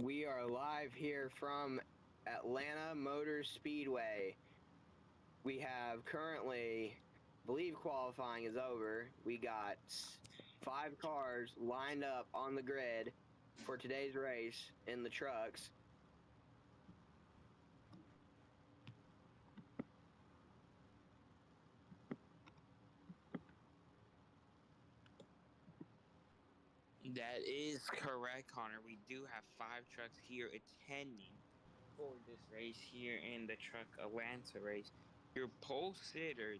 We are live here from Atlanta Motor Speedway. We have currently, I believe qualifying is over. We got 5 cars lined up on the grid for today's race in the trucks. That is correct, Connor. We do have 5 trucks here attending for this race here in the Truck Atlanta race. Your pole sitter,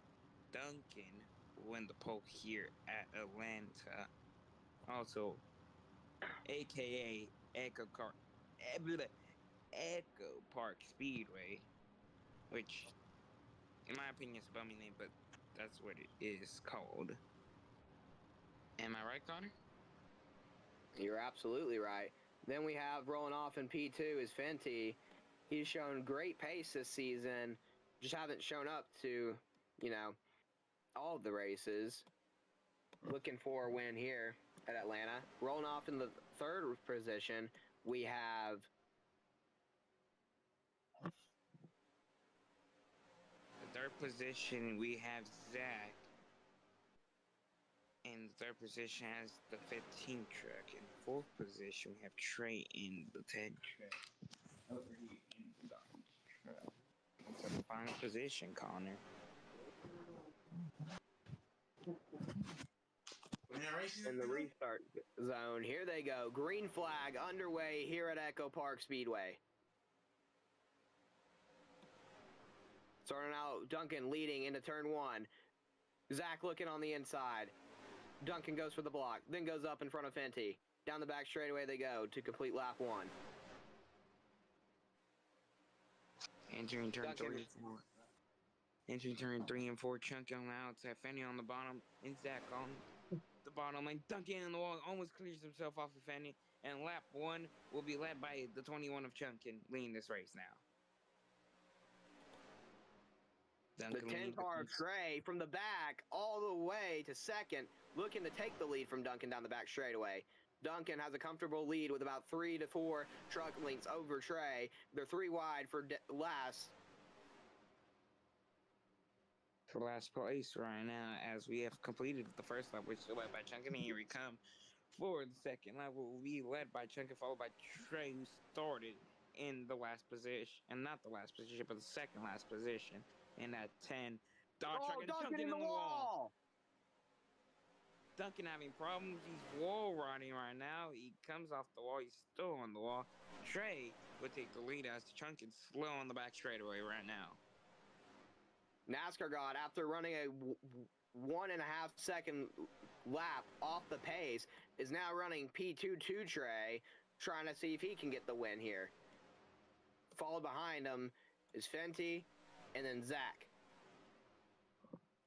Duncan, will win the pole here at Atlanta. Also, aka Echo Park Speedway, which, in my opinion, is a bummy name, but that's what it is called. Am I right, Connor? You're absolutely right. Then we have rolling off in P2 is Fenty. He's shown great pace this season, just haven't shown up to, all of the races. Looking for a win here at Atlanta. Rolling off in the 3rd position, we have The 3rd position, we have Zach. In the 3rd position has the 15 truck. In the 4th position, we have Trey in the 10 truck. Over here in the Dodge truck. Into the final position, Connor. in the restart zone. Here they go. Green flag underway here at Echo Park Speedway. Starting out, Duncan leading into turn 1. Zach looking on the inside. Duncan goes for the block, then goes up in front of Fenty. Down the back straightaway they go to complete lap 1. Entering turn 3 and 4. Entering turn 3 and 4, Chunk on the outside, Fenty on the bottom, and Zach on the bottom lane. Duncan in the wall almost clears himself off of Fenty, and lap 1 will be led by the 21 of Chunkin leading this race now. Duncan, the 10-car Trey from the back all the way to 2nd, looking to take the lead from Duncan down the back straightaway. Duncan has a comfortable lead with about 3 to 4 truck lengths over Trey. They're 3 wide for last. For last place right now, as we have completed the first lap, which is led by Chunkin, and here we come for the second lap, will be led by Chunkin, followed by Trey, who started in the last position, and not the last position, but the second last position in that 10. Duncan in the wall! Duncan having problems. He's wall riding right now. He comes off the wall. He's still on the wall. Trey would take the lead as Chunkin slow on the back straightaway right now. NASCAR God, after running a 1.5 second lap off the pace, is now running P2 Trey, trying to see if he can get the win here. Followed behind him is Fenty and then Zach.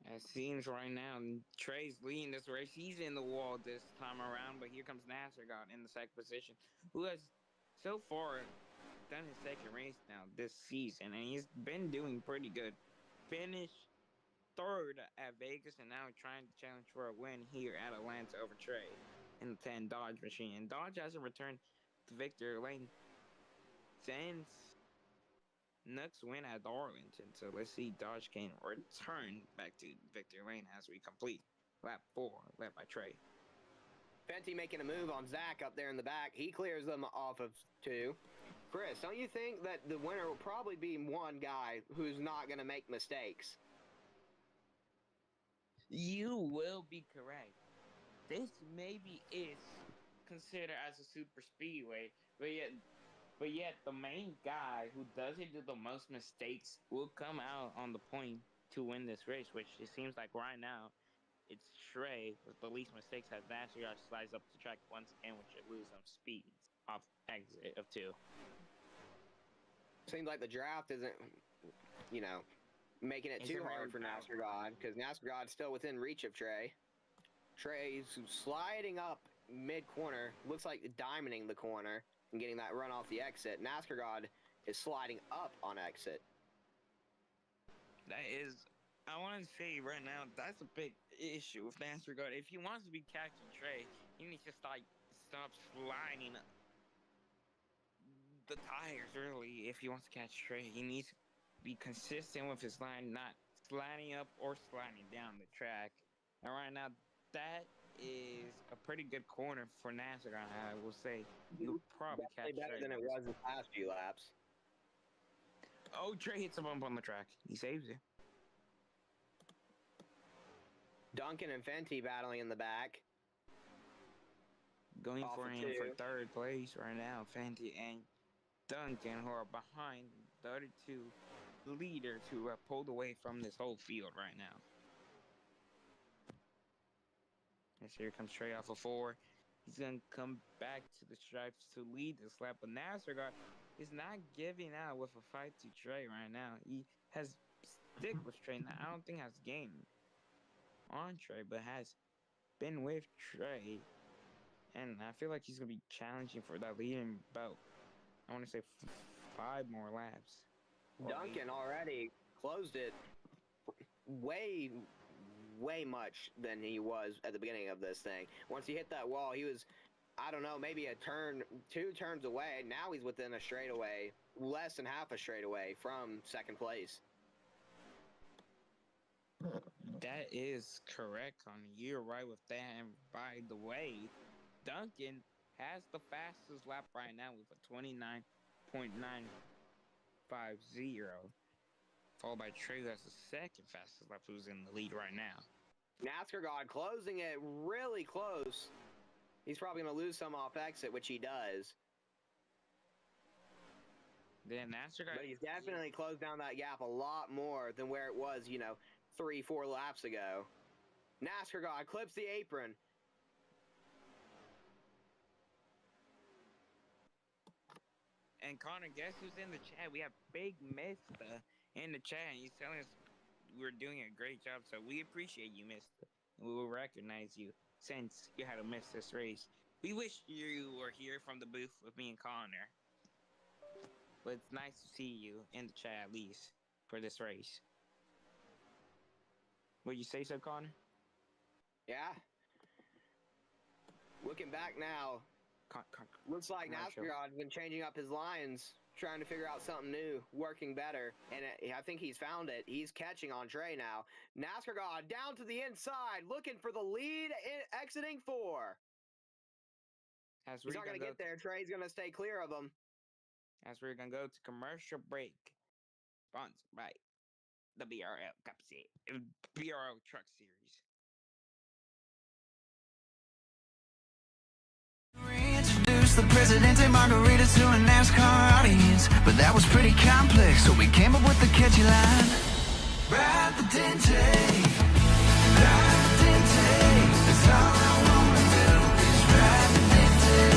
It seems right now Trey's leading this race. He's in the wall this time around, but here comes NASCAR God in the 2nd position, who has so far done his 2nd race now this season, and he's been doing pretty good. Finished 3rd at Vegas, and now trying to challenge for a win here at Atlanta over Trey in the 10 Dodge machine. And Dodge hasn't returned to victory lane since Nuck's win at Darlington. So let's see Dodge can return back to victory lane as we complete lap 4, led by Trey. Fenty making a move on Zach up there in the back. He clears them off of 2. Chris, don't you think that the winner will probably be one guy who's not going to make mistakes? You will be correct. This maybe is considered as a super speedway, but yet the main guy who doesn't do the most mistakes will come out on the point to win this race, which it seems like right now it's Trey with the least mistakes as NASCAR slides up the track once again, which it loses some speeds off exit of 2. Seems like the draft isn't, making it too hard for NASCAR God, because NASCAR God's still within reach of Trey. Trey's sliding up mid-corner, looks like diamonding the corner and getting that run off the exit. NASCAR God is sliding up on exit. That is, I want to say right now, that's a big issue with NASCAR God. If he wants to be catching Trey, he needs to stop sliding if he wants to catch Trey, he needs to be consistent with his line, not sliding up or sliding down the track. And right now, that is a pretty good corner for NASCAR. I will say you'll probably catch Definitely better Trey than it this. was the past few laps. Oh, Trey hits a bump on the track. He saves it. Duncan and Fenty battling in the back. Going Off for of him for two. third place right now, Fenty and Duncan, who are behind the other two leaders who have pulled away from this whole field right now. And here comes Trey off of 4. He's going to come back to the stripes to lead this lap. But NASCAR is not giving out with a fight to Trey right now. He has stick with Trey. Now, I don't think has gained on Trey, but has been with Trey. And I feel like he's going to be challenging for that leading belt. I want to say 5 more laps. Duncan already closed it way much than he was at the beginning of this thing. Once he hit that wall, he was, I don't know, maybe a turn, 2 turns away. Now he's within a straightaway, less than half a straightaway from second place. That is correct, Connor. You're right with that. And by the way, Duncan has the fastest lap right now with a 29.950. Followed by Trey, who has the second fastest lap, who's in the lead right now. NASCAR God closing it really close. He's probably going to lose some off exit, which he does. Then NASCAR God, but he's definitely closed down that gap a lot more than where it was, 3-4 laps ago. NASCAR God clips the apron. And Connor, guess who's in the chat? We have Big Mister in the chat, and he's telling us we're doing a great job. So we appreciate you, Mister. We will recognize you since you had to miss this race. We wish you were here from the booth with me and Connor. But it's nice to see you in the chat at least for this race. Would you say so, Connor? Yeah. Looking back now, looks like NASCAR God's been changing up his lines, trying to figure out something new, working better, and I think he's found it. He's catching on Trey now. NASCAR God down to the inside, looking for the lead, exiting 4. He's not going to get there. Trey's going to stay clear of him. As we're going to go to commercial break, sponsored by the BRL Cup Series, BRL Truck Series. Introduced the Presidente Margarita to a NASCAR audience, but that was pretty complex, so we came up with the catchy line. Ride the Dente, ride the Dente, that's all I wanna do is ride the Dente.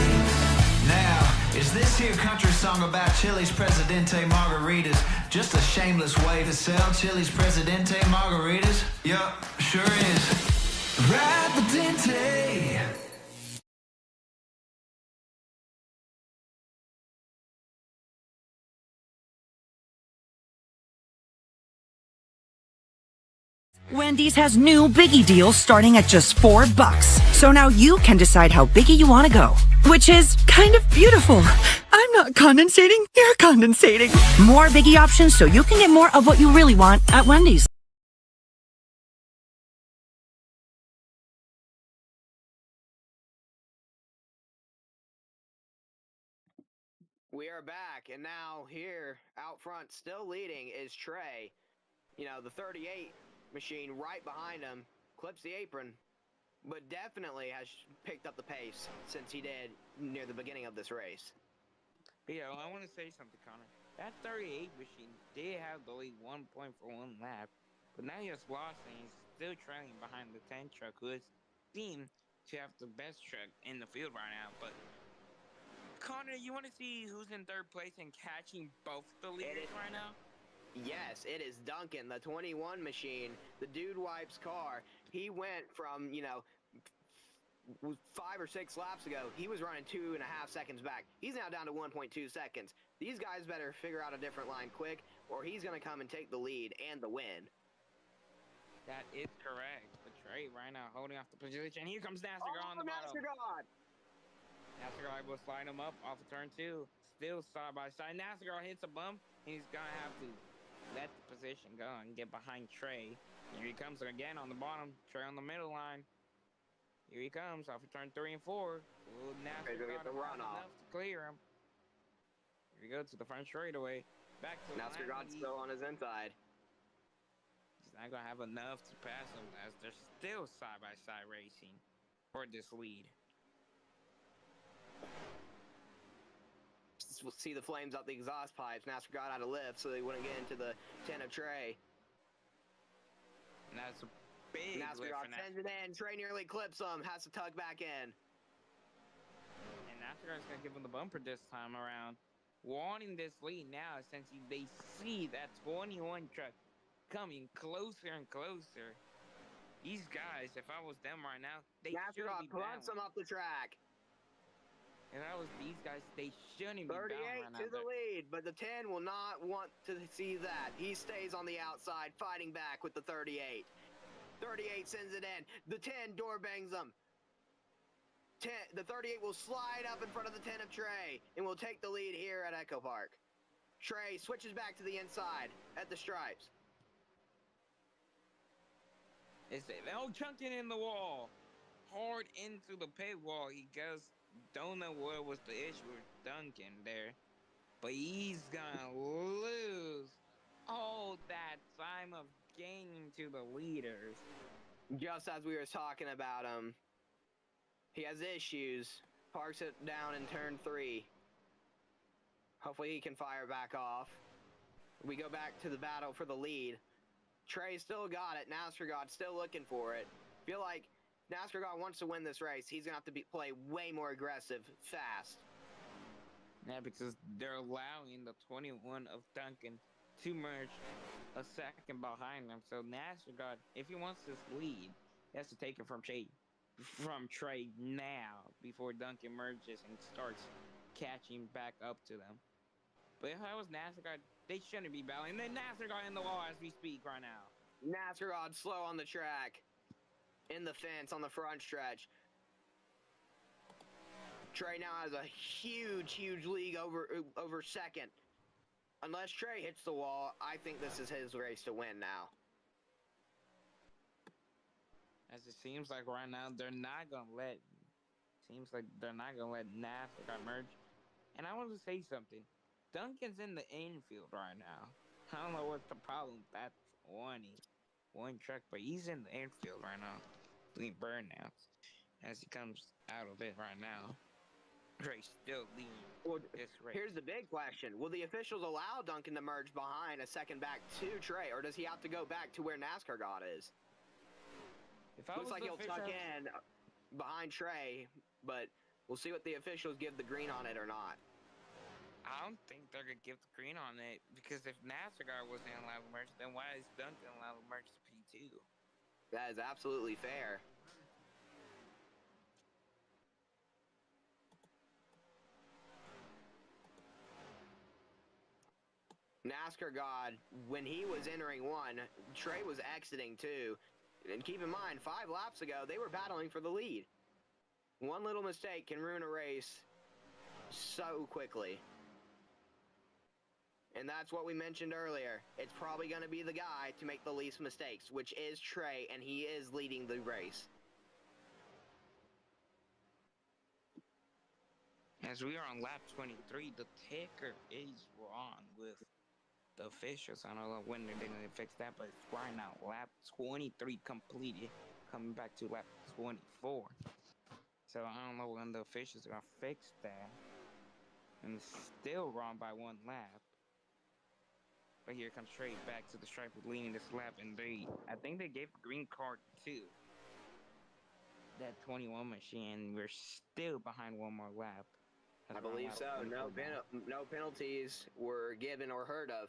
Now, is this here country song about Chili's Presidente Margaritas just a shameless way to sell Chili's Presidente Margaritas? Yup, sure is. Ride the Dente. Wendy's has new Biggie deals starting at just $4. So now you can decide how biggie you want to go, which is kind of beautiful. I'm not condensating, you're condensating. More Biggie options so you can get more of what you really want at Wendy's. We are back, and now here out front, still leading, is Trey. The 38 machine right behind him, clips the apron, but definitely has picked up the pace since he did near the beginning of this race. Yeah, I want to say something, Connor. That 38 machine did have the lead 1 point for 1 lap, but now he has lost and he's still trailing behind the 10 truck, who has seemed to have the best truck in the field right now. But Connor, you want to see who's in third place and catching both the leaders right now? Yes, it is Duncan, the 21 machine. The dude wipes car. He went from, 5 or 6 laps ago, he was running 2.5 seconds back. He's now down to 1.2 seconds. These guys better figure out a different line quick, or he's going to come and take the lead and the win. That is correct. But Trey right now holding off the position. Here comes NASCAR on the bottom. God. NASCAR will slide him up off of turn 2. Still side by side. NASCAR hits a bump, and he's going to have to let the position go and get behind Trey. Here he comes again on the bottom. Trey on the middle line. Here he comes off of turn 3 and 4. Will Trey's NASCAR gonna got get the him runoff. enough to clear him? Here we go to the front straightaway. Back to NASCAR Atlanta. God's still on his inside. He's not going to have enough to pass him as they're still side-by-side racing for this lead. We'll see the flames out the exhaust pipes. NASCAR got out of lift so they wouldn't get into the 10 of Trey. And that's a big NASCAR lift got for sends it in. Trey nearly clips him. Has to tug back in. And NASCAR is going to give him the bumper this time around. Wanting this lead now since they see that 21 truck coming closer and closer. These guys, if I was them right now, they should NASCAR be punts him battling. off the track. If I was these guys, they shouldn't be battling 38 right now. to the lead, but the 10 will not want to see that. He stays on the outside, fighting back with the 38. 38 sends it in. The 10 door bangs him. The 38 will slide up in front of the 10 of Trey and will take the lead here at Echo Park. Trey switches back to the inside at the stripes. Chunking in the wall. Hard into the pit wall. He goes, don't know what was the issue with Duncan there. But he's gonna lose all that time of gaining to the leaders. Just as we were talking about him, he has issues. Parks it down in turn 3. Hopefully he can fire back off. We go back to the battle for the lead. Trey still got it. NASCAR God's still looking for it. Feel like NASCAR God wants to win this race. He's going to have to play way more aggressive, fast. Yeah, because they're allowing the 21 of Duncan to merge a second behind them. So NASCAR God, if he wants this lead, he has to take it from Trey now before Duncan merges and starts catching back up to them. But if I was NASCAR God, they shouldn't be battling. Then NASCAR God in the wall as we speak right now. NASCAR God slow on the track. In the fence on the front stretch. Trey now has a huge lead over second. Unless Trey hits the wall, I think this is his race to win now. As it seems like right now, they're not going to let... Seems like they're not going to let NASCAR merge. And I want to say something. Duncan's in the infield right now. I don't know what's the problem with that 21 truck, but he's in the infield right now. Doing burnouts as he comes out of it right now. Trey's still leading this race. Here's the big question. Will the officials allow Duncan to merge behind a second back to Trey, or does he have to go back to where NASCAR God is? Looks like he'll tuck in behind Trey, but we'll see what the officials give the green on it or not. I don't think they're going to give the green on it, because if NASCAR wasn't allowed to merge, then why is Duncan allowed to merge to P2? That is absolutely fair. NASCAR God, when he was entering 1, Trey was exiting 2. And keep in mind, 5 laps ago, they were battling for the lead. One little mistake can ruin a race so quickly. And that's what we mentioned earlier. It's probably going to be the guy to make the least mistakes, which is Trey, and he is leading the race. As we are on lap 23, the ticker is wrong with the officials. I don't know when they're going to fix that, but it's right now. Lap 23 completed, coming back to lap 24. So I don't know when the officials are going to fix that. And it's still wrong by 1 lap. But here comes Trey back to the stripe leading this lap, and I think they gave the green card to that 21 machine. We're still behind 1 more lap. I believe so. No penalties were given or heard of.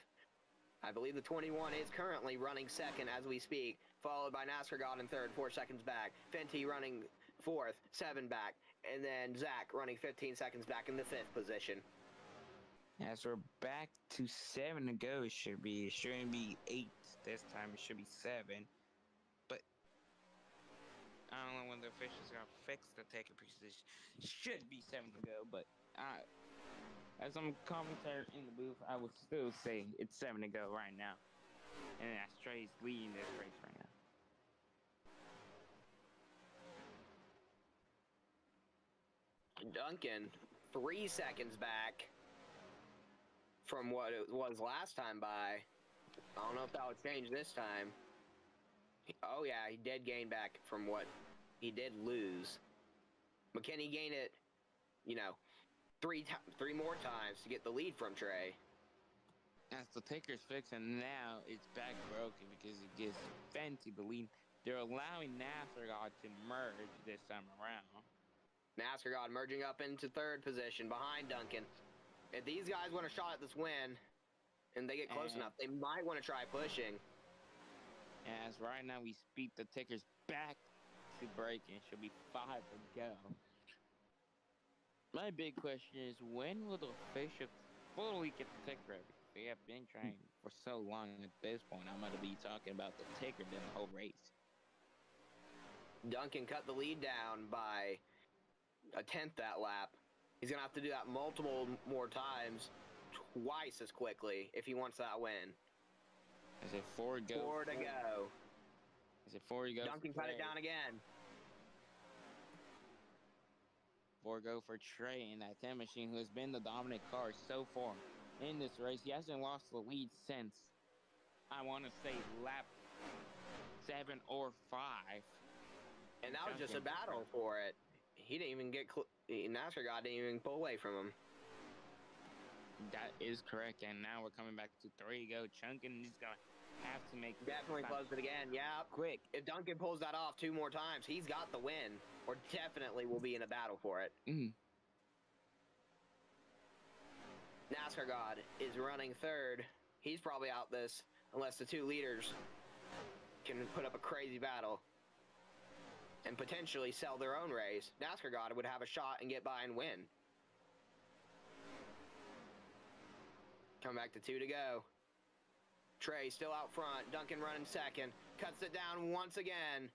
I believe the 21 is currently running second as we speak, followed by NASCAR God in third, 4 seconds back. Fenty running fourth, 7 back, and then Zach running 15 seconds back in the 5th position. As we're back to 7 to go, it shouldn't be 8 this time. It should be 7. But I don't know when the officials are gonna fix the ticker because it should be 7 to go, but as I'm commentator in the booth, I would still say it's 7 to go right now, and that's Trey's leading this race right now. Duncan, 3 seconds back from what it was last time by. I don't know if that would change this time. Oh yeah, he did gain back from what he did lose. But can he gain it, you know, three more times to get the lead from Trey? As the ticker's fixed, and now it's back broken because it gives Fenty the lead. They're allowing Nassergod to merge this time around. Nassergod merging up into 3rd position behind Duncan. If these guys want a shot at this win, and they get close enough, they might want to try pushing. As right now we speed the tickers back to breaking. Should be 5 to go. My big question is, when will the officials fully get the ticker ready? They have been trying for so long at this point. I'm going to be talking about the ticker than the whole race. Duncan cut the lead down by 1/10 that lap. He's going to have to do that multiple more times, twice as quickly, if he wants that win. Is it 4 to go? 4 to go. Is it 4 to go? Duncan cut it down again. 4 go for Trey in that 10 machine, who has been the dominant car so far in this race. He hasn't lost the lead since, I want to say, lap 7 or 5. And that was just a battle for it. He didn't even get... Nassergod didn't even pull away from him. That is correct, and now we're coming back to 3 to go. Chunkin is going to have to make... Definitely close it again, yeah. Quick. If Duncan pulls that off 2 more times, he's got the win. Or definitely will be in a battle for it. Nassergod is running 3rd. He's probably out this, unless the 2 leaders can put up a crazy battle and potentially sell their own race. Nassergod would have a shot and get by and win. Come back to 2 to go. Trey still out front. Duncan running 2nd. Cuts it down once again.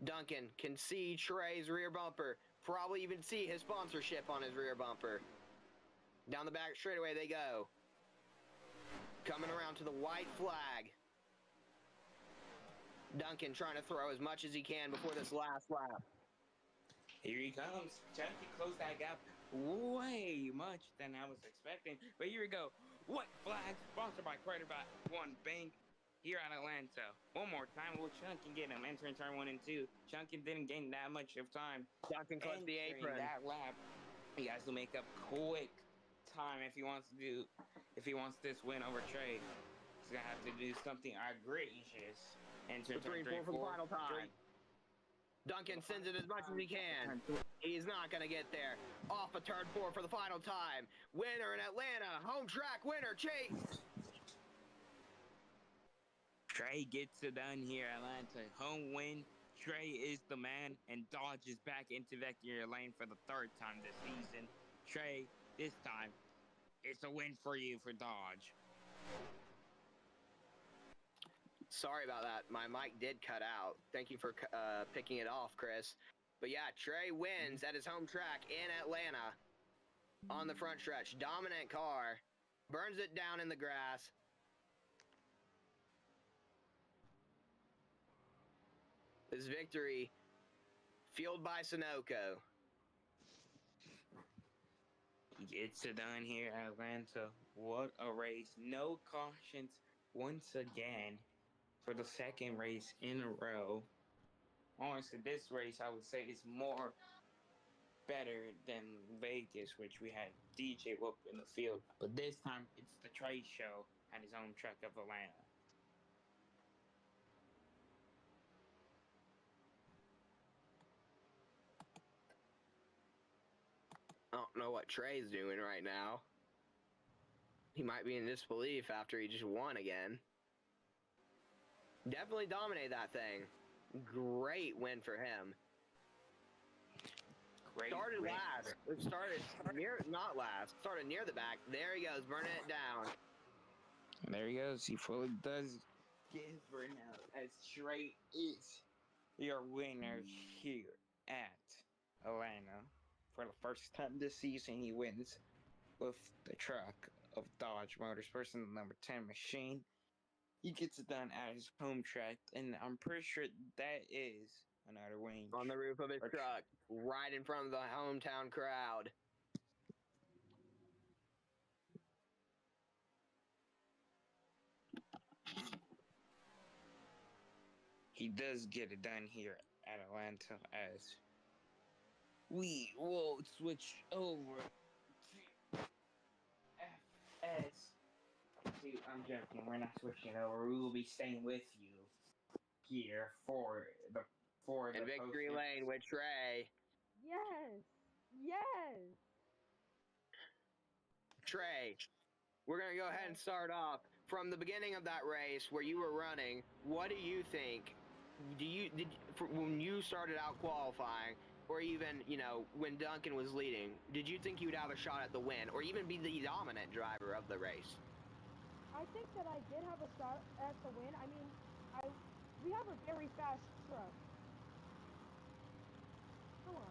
Duncan can see Trey's rear bumper. Probably even see his sponsorship on his rear bumper. Down the back straightaway they go. Coming around to the white flag. Duncan trying to throw as much as he can before this last lap. Here he comes. Trying to close that gap way much than I was expecting. But here we go. White flag sponsored by Credit One Bank here at Atlanta. One more time. Will Chunkin get him? Entering turn 1 and 2. Chunkin didn't gain that much of time. Duncan clipped the apron. That lap. He has to make up quick time if he wants this win over Trey. He's gonna have to do something egregious. Enter turn 3 4 for the final time. Duncan sends it as much as he can. He's not going to get there. Off of turn 4 for the final time. Winner in Atlanta. Home track winner, Chase. Trey gets it done here, Atlanta. Home win. Trey is the man, and Dodge is back into victory lane for the 3rd time this season. Trey, this time, it's a win for you for Dodge. Sorry about that. My mic did cut out. Thank you for picking it off, Chris. But yeah, Trey wins at his home track in Atlanta on the front stretch. Dominant car. Burns it down in the grass. This victory fueled by Sunoco. Gets it done here, Atlanta. What a race. No cautions once again for the 2nd race in a row. Honestly, this race, I would say, is more better than Vegas, which we had DJ Whoop in the field. But this time, it's the Trey show at his own track of Atlanta. I don't know what Trey's doing right now. He might be in disbelief after he just won again. Definitely dominated that thing. Great win for him. Started last. It started near, not last. Started near the back. There he goes, burning it down. There he goes. He fully does giver now, as Trey is your winner here at Atlanta. For the first time this season, he wins with the truck of Dodge Motorsports and the number 10 machine. He gets it done at his home track, and I'm pretty sure that is another win. On the roof of his truck, right in front of the hometown crowd. He does get it done here at Atlanta as we will switch over to FS. I'm joking. We're not switching over. We will be staying with you here for the In victory lane with Trey. Yes. Yes. Trey, we're going to go ahead and start off from the beginning of that race where you were running. What do you think? When you started out qualifying, or even, when Duncan was leading, did you think you would have a shot at the win, or even be the dominant driver of the race? I think that I did have a shot at the win. I mean, we have a very fast truck. Come on.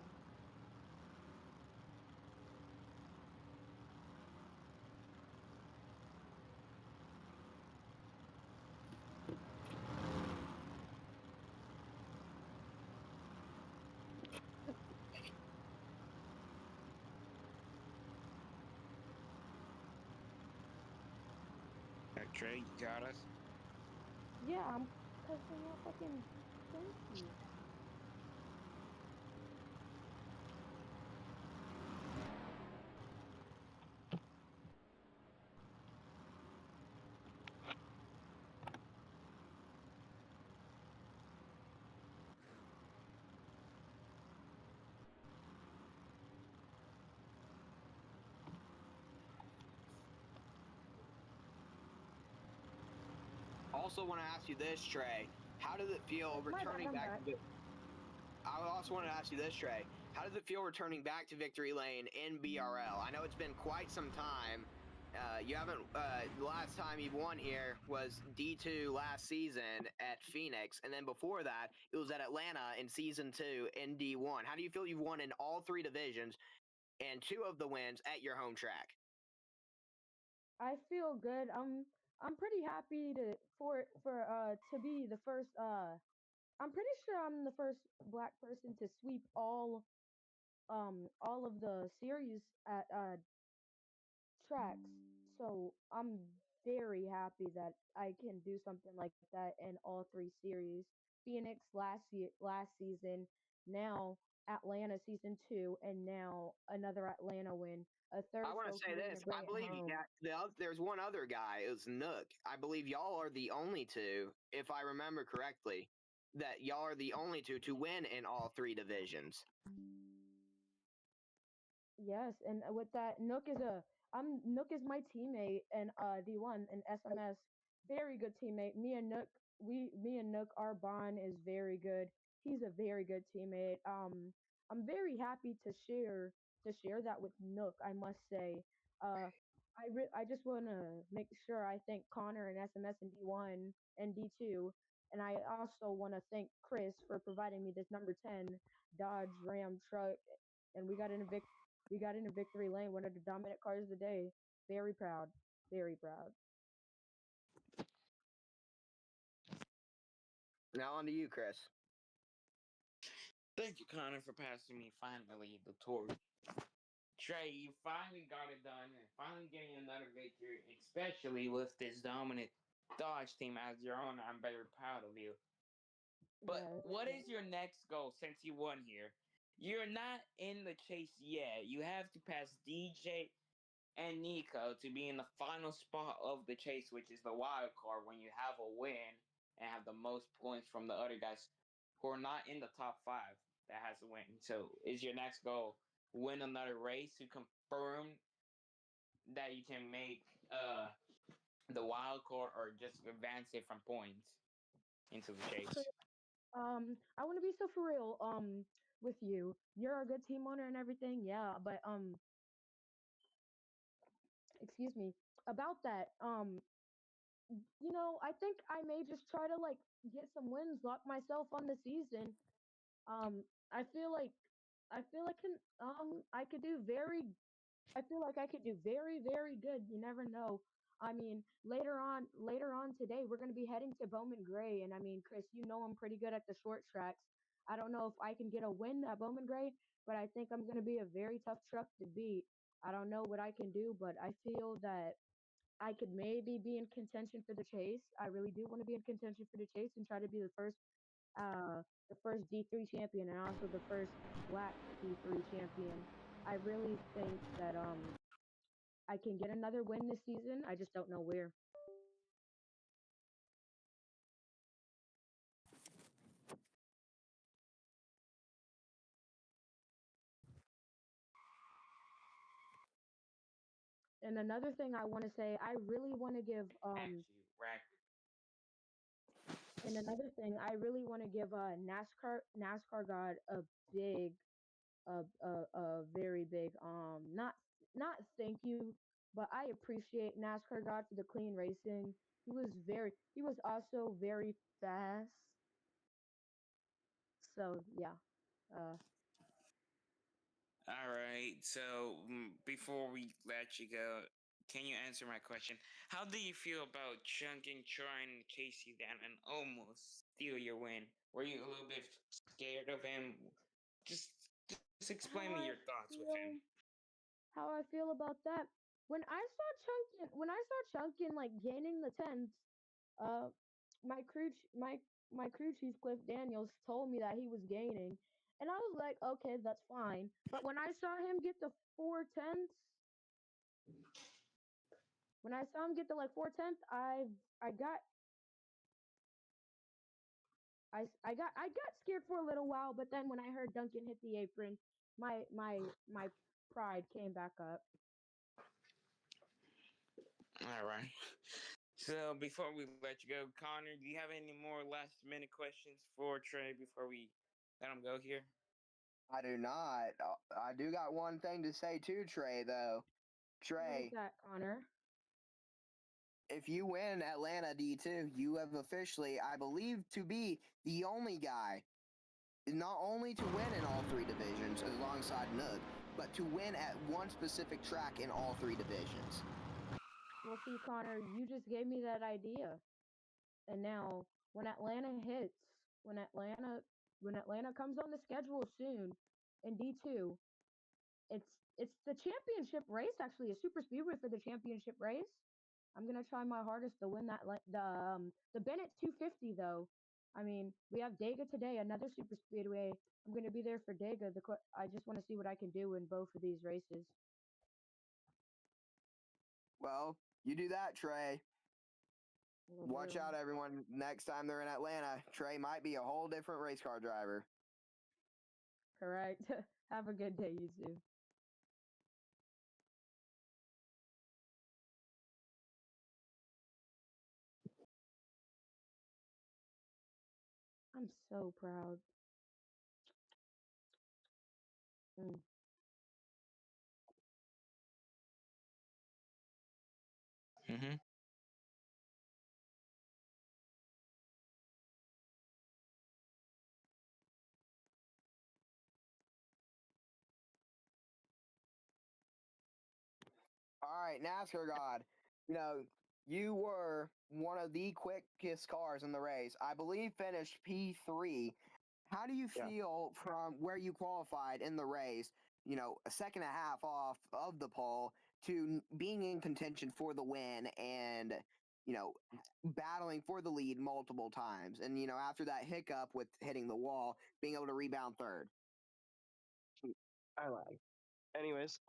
Trey, you got us? Yeah, I'm cussing out fucking Quincy. Also want to ask you this, Trey. How does it feel returning back to I also want to ask you this, Trey. How does it feel returning back to victory lane in BRL? I know it's been quite some time. You haven't. The last time you won here was D2 last season at Phoenix, and then before that, it was at Atlanta in season 2 in D1. How do you feel you've won in all 3 divisions and 2 of the wins at your home track? I feel good. I'm pretty happy to be the first. I'm pretty sure I'm the first black person to sweep all of the series at tracks. So I'm very happy that I can do something like that in all 3 series. Phoenix last season, now Atlanta season 2, and now another Atlanta win. A third I want to say trophy and this. to bring I it believe home. there's one other guy. It was Nook. I believe y'all are the only 2, if I remember correctly, that y'all are the only 2 to win in all 3 divisions. Yes, and with that, Nook is my teammate in D1 and SMS. Very good teammate. Me and Nook, our bond is very good. He's a very good teammate. I'm very happy to share that with Nook. I must say. I just want to make sure I thank Connor and SMS and D1 and D2, and I also want to thank Chris for providing me this number 10 Dodge Ram truck, and we got into victory lane, one of the dominant cars of the day. Very proud. Very proud. Now on to you, Chris. Thank you, Connor, for passing me finally the torch. Trey, you finally got it done and finally getting another victory, especially with this dominant Dodge team as your own. I'm very proud of you. But Yes. what is your next goal since you won here? You're not in the chase yet. You have to pass DJ and Nico to be in the final spot of the chase, which is the wild card when you have a win and have the most points from the other guys who are not in the top 5 that has a win. So is your next goal win another race to confirm that you can make the wild card, or just advance it from points into the chase? I want to be so for real. With you, you're a good team owner and everything. Yeah, but excuse me about that. I think I may just try to like get some wins, lock myself on the season. I feel like I could do very I feel like I could do very, very good. You never know. I mean, later on today, we're going to be heading to Bowman Gray, and I mean, Chris, you know I'm pretty good at the short tracks. I don't know if I can get a win at Bowman Gray, but I think I'm going to be a very tough truck to beat. I don't know what I can do, but I feel that I could maybe be in contention for the chase. I really do want to be in contention for the chase and try to be the first D3 champion and also the first black D3 champion. I really think that I can get another win this season. I just don't know where. And another thing I want to say, I really want to give Actually, right. and another thing I really want to give NASCAR God a big a very big not thank you, but I appreciate NASCAR God for the clean racing. He was also very fast. So yeah. Uh All right. So before we let you go, can you answer my question? How do you feel about Chunking trying to chase you down and almost steal your win? Were you a little bit scared of him? Just, just how explain me I your thoughts with him. feel how I feel about that. When I saw Chunkin like gaining the tenth, uh, my crew ch- my crew chief Cliff Daniels told me that he was gaining, and I was like, okay, that's fine. But when I saw him get the 4/10, when I saw him get the like 4/10, I got I got scared for a little while. But then when I heard Duncan hit the apron, my pride came back up. All right. So before we let you go, Connor, do you have any more last minute questions for Trey before we let him go here? I do not. I do got one thing to say too, Trey, though. What is Trey, that, Connor? if you win Atlanta D2, you have officially, I believe, to be the only guy, not only to win in all three divisions alongside Nook, but to win at one specific track in all three divisions. Well, see, Connor, you just gave me that idea. And now, when Atlanta hits, when Atlanta when Atlanta comes on the schedule soon in D2, it's it's the championship race actually, a super speedway for the championship race. I'm gonna try my hardest to win that the Bennett 250 though. I mean, we have Dega today, another super speedway. I'm gonna be there for Dega. I just want to see what I can do in both of these races. Well, you do that, Trey. Will Watch do. out, everyone. Next time they're in Atlanta, Trey might be a whole different race car driver. Correct. Have a good day, you two. I'm so proud. Mm. Mm-hmm. All right, NASCAR God. You know, you were one of the quickest cars in the race. I believe finished P3. How do you Yeah. feel from where you qualified in the race, a second and a half off of the pole to being in contention for the win and, you know, battling for the lead multiple times? And, after that hiccup with hitting the wall, being able to rebound third. I lied. Anyways,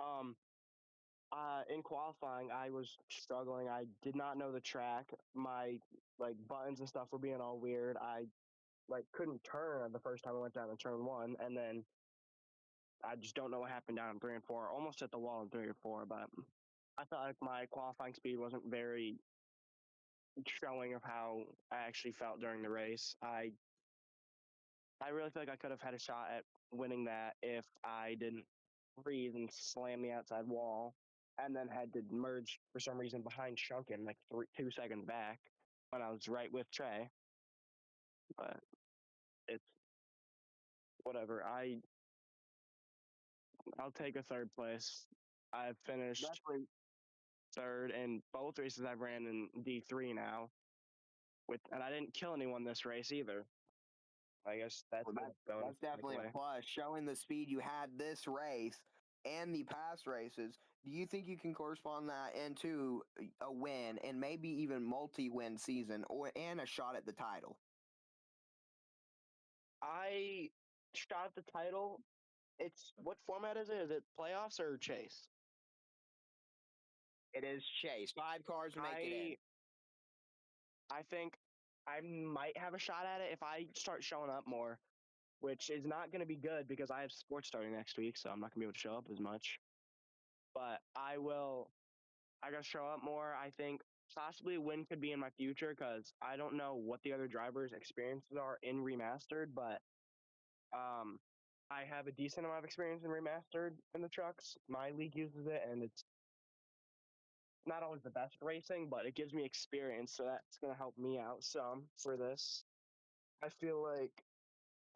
in qualifying, I was struggling. I did not know the track. My like buttons and stuff were being all weird. I like couldn't turn the first time I went down in turn one, and then I just don't know what happened down in three and four. Almost hit the wall in three or four, but I felt like my qualifying speed wasn't very showing of how I actually felt during the race. I really feel like I could have had a shot at winning that if I didn't breathe and slam the outside wall. and then had to merge for some reason behind Shunkin, like 2 seconds back when I was right with Trey. But it's whatever. I'll take a third place. I've finished Definitely. third in both races I've ran in D3 now. And I didn't kill anyone this race either. I guess that's Well, good going that's definitely takeaway. a plus. Showing the speed you had this race and the past races, do you think you can correspond that into a win and maybe even multi-win season and a shot at the title? I shot the title. It's what format is it? Is it playoffs or chase? It is chase. 5 cars make it in. I think I might have a shot at it if I start showing up more, which is not going to be good because I have sports starting next week, so I'm not going to be able to show up as much. But I will. I got to show up more. I think possibly a win could be in my future because I don't know what the other drivers' experiences are in remastered, but I have a decent amount of experience in remastered in the trucks. My league uses it, and it's not always the best racing, but it gives me experience, so that's going to help me out some for this. I feel like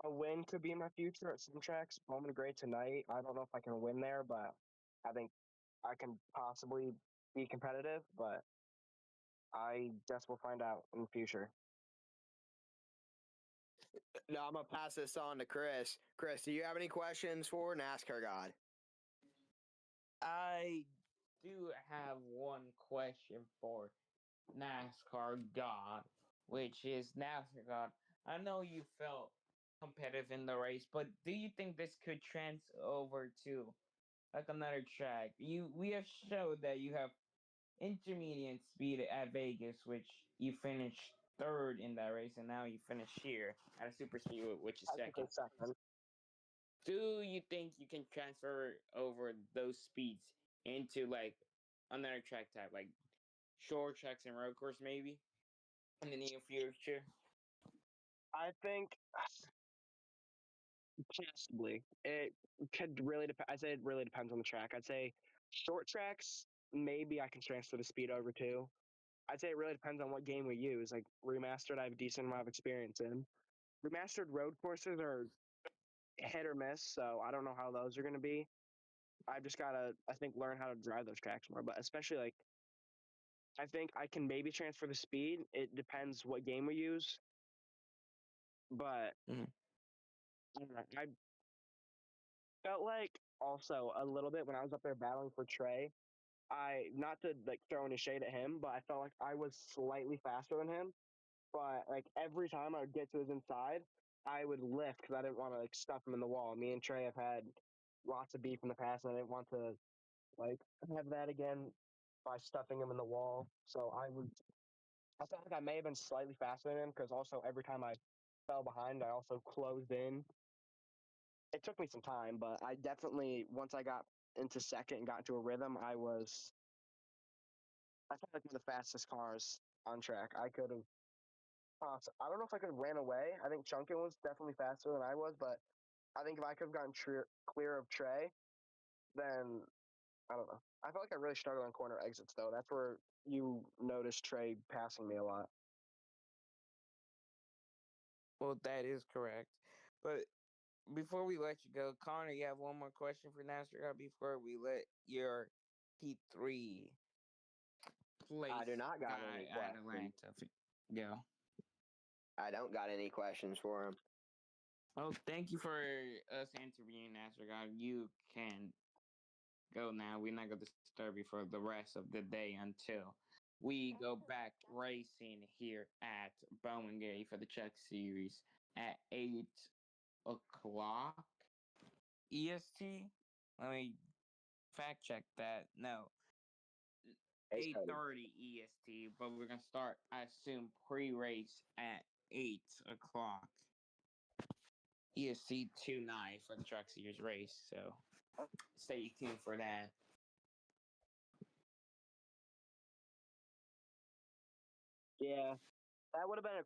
a win could be in my future at some tracks. Bowman Gray tonight. I don't know if I can win there, but I think I can possibly be competitive, but I guess we'll find out in the future. Now I'm gonna pass this on to Chris. Chris, do you have any questions for NASCAR God? I do have one question for NASCAR God, which is NASCAR God. I know you felt competitive in the race, but do you think this could transfer over to like another track? We have showed that you have intermediate speed at Vegas, which you finished third in that race, and now you finish here at a super speed, which is I think second. it's second. Do you think you can transfer over those speeds into like another track type, like short tracks and road course, maybe in the near future? I think possibly it could really depend. I say it really depends on the track. I'd say short tracks maybe I can transfer the speed over to. I'd say it really depends on what game we use. Like remastered, I have a decent amount of experience in. Remastered road courses are hit or miss, so I don't know how those are going to be. I've just got to, I think, learn how to drive those tracks more. But especially like, I think I can maybe transfer the speed. It depends what game we use. But Mhm. I don't know. I felt like also a little bit when I was up there battling for Trey. I not to like throw any shade at him, but I felt like I was slightly faster than him. But like every time I would get to his inside, I would lift because I didn't want to like stuff him in the wall. Me and Trey have had lots of beef in the past, and I didn't want to like have that again by stuffing him in the wall. So I felt like I may have been slightly faster than him because also every time I fell behind, I also closed in. It took me some time, but I definitely once I got into second and got into a rhythm, I felt like one of the fastest cars on track. I could have. I don't know if I could have ran away. I think Chunkin was definitely faster than I was, but I think if I could have gotten clear of Trey, then I don't know. I felt like I really struggled on corner exits though. That's where you noticed Trey passing me a lot. Well, that is correct. But before we let you go, Connor, you have one more question for NASCAR before we let your P3 I place do not got guy any at questions. Atlanta go. I don't got any questions for him. Well, thank you for us interviewing NASCAR God. You can go now. We're not going to disturb you for the rest of the day until we go back racing here at Bowman Gate for the Chuck Series at 8 o'clock EST. Let me fact check that. No, 8:30 EST, but we're gonna start, I assume, pre-race at 8 o'clock EST 29 for the Truck Series race. So stay tuned for that. Yeah, that would have been a